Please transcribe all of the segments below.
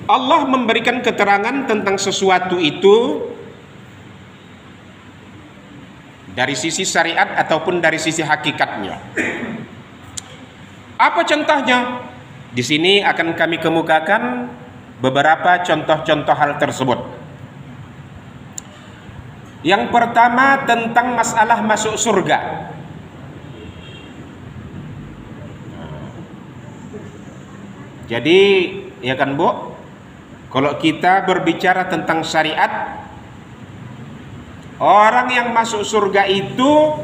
Allah memberikan keterangan tentang sesuatu itu dari sisi syariat ataupun dari sisi hakikatnya. Apa contohnya? Di sini akan kami kemukakan beberapa contoh-contoh hal tersebut. Yang pertama tentang masalah masuk surga. Jadi, ya kan Bu, kalau kita berbicara tentang syariat, orang yang masuk surga itu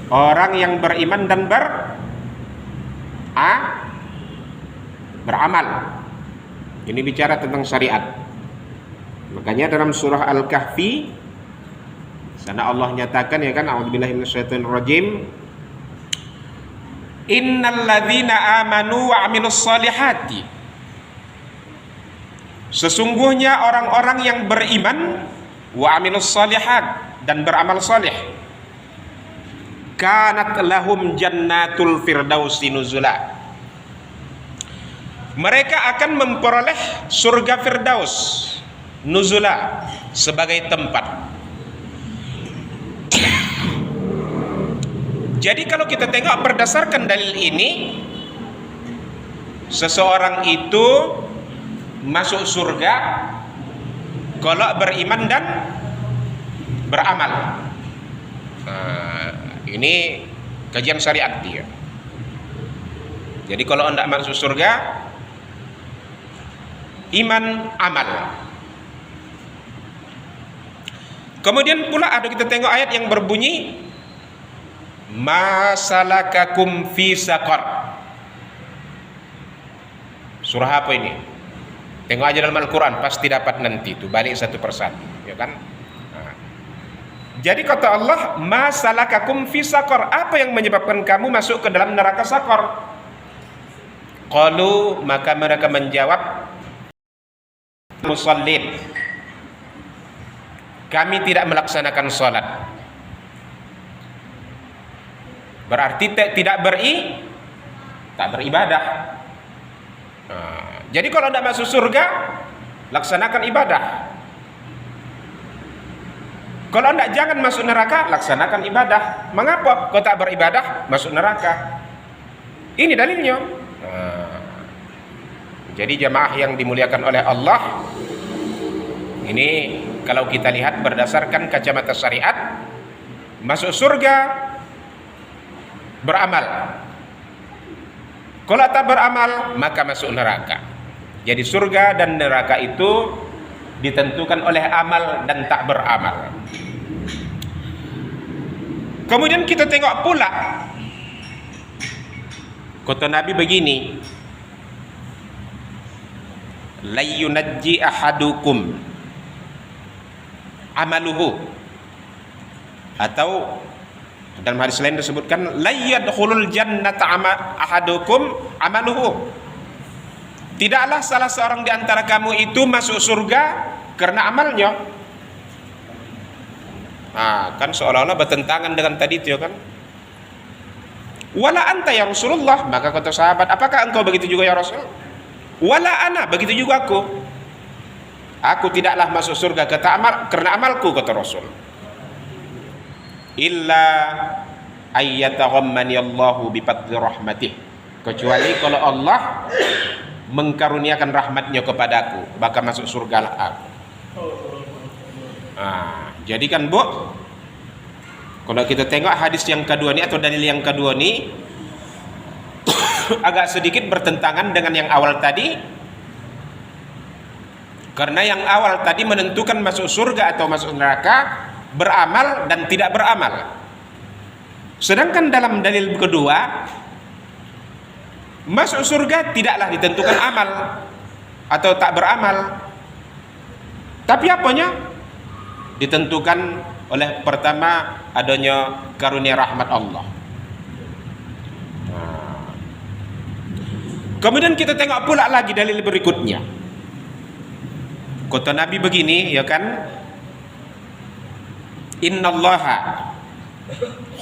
orang yang beriman dan beramal. Ini bicara tentang syariat. Makanya dalam surah Al-Kahfi sana Allah nyatakan, ya kan, a'udzubillahi minasyaitonirrajim, innal ladzina amanu wa 'amilus solihati, sesungguhnya orang-orang yang beriman wa 'amilus solihat dan beramal soleh, kanat lahum jannatul firdausi nuzula, mereka akan memperoleh surga Firdaus nuzula sebagai tempat. Jadi kalau kita tengok berdasarkan dalil ini, seseorang itu masuk surga kalau beriman dan beramal. Ini kajian syariat dia. Jadi kalau hendak masuk surga, iman, amal. Kemudian pula ada kita tengok ayat yang berbunyi masalakakum fi saqar. Surah apa ini? Tengok aja dalam Al-Quran, pasti dapat nanti itu, balik satu persatu, ya kan? Jadi kata Allah, masalakakum fi saqar, apa yang menyebabkan kamu masuk ke dalam neraka Saqar? Qalu, maka mereka menjawab, musallin, kami tidak melaksanakan salat. Berarti tidak beribadah. Jadi kalau tidak masuk surga, laksanakan ibadah. Kalau tidak jangan masuk neraka, laksanakan ibadah. Mengapa kau tak beribadah masuk neraka? Ini dalilnya. Jadi jamaah yang dimuliakan oleh Allah, ini kalau kita lihat berdasarkan kacamata syariat, masuk surga beramal. Kalau tak beramal, maka masuk neraka. Jadi surga dan neraka itu ditentukan oleh amal dan tak beramal. Kemudian kita tengok pula kata Nabi begini, la yunajji ahadukum amaluhu, atau dalam hadis lain disebutkan la yadkhulul jannata ahadukum amaluhu, tidaklah salah seorang di antara kamu itu masuk surga karena amalnya. Kan seolah-olah bertentangan dengan tadi itu, kan? Wala anta ya Rasulullah, maka kata sahabat, apakah engkau begitu juga ya Rasul? Wala ana, begitu juga aku tidaklah masuk surga karena amalku, kata Rasul. Illa ayyataghammani Allahu bi fadli rahmatih, kecuali kalau Allah mengkaruniakan rahmatnya kepadaku, maka masuk surgalah aku. Jadi kan Bu, kalau kita tengok hadis yang kedua ini atau dalil yang kedua ini agak sedikit bertentangan dengan yang awal tadi, karena yang awal tadi menentukan masuk surga atau masuk neraka beramal dan tidak beramal. Sedangkan dalam dalil kedua, masuk surga tidaklah ditentukan amal atau tak beramal, tapi apanya? Ditentukan oleh pertama adanya karunia rahmat Allah. Kemudian kita tengok pula lagi dalil berikutnya. Kata Nabi begini, ya kan? Innallaha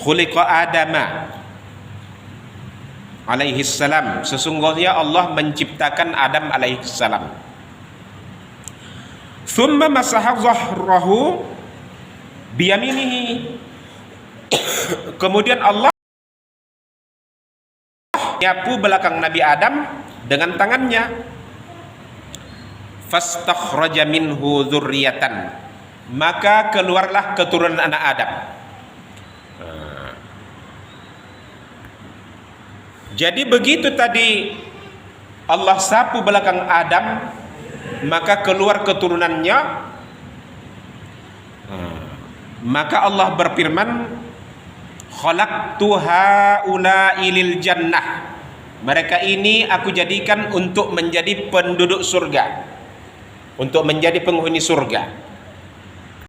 khuliqa Adama alaihi salam. Sesungguhnya Allah menciptakan Adam alaihi salam. Thumma masaha zahrahu biyaminihi. Kemudian Allah nyapu belakang Nabi Adam dengan tangannya. Fastakhraja minhu dzurriyyatan. Maka keluarlah keturunan anak Adam. Jadi begitu tadi Allah sapu belakang Adam, maka keluar keturunannya. Maka Allah berfirman, khalaqtu haula'i lil jannah. Mereka ini aku jadikan untuk menjadi penduduk surga, untuk menjadi penghuni surga.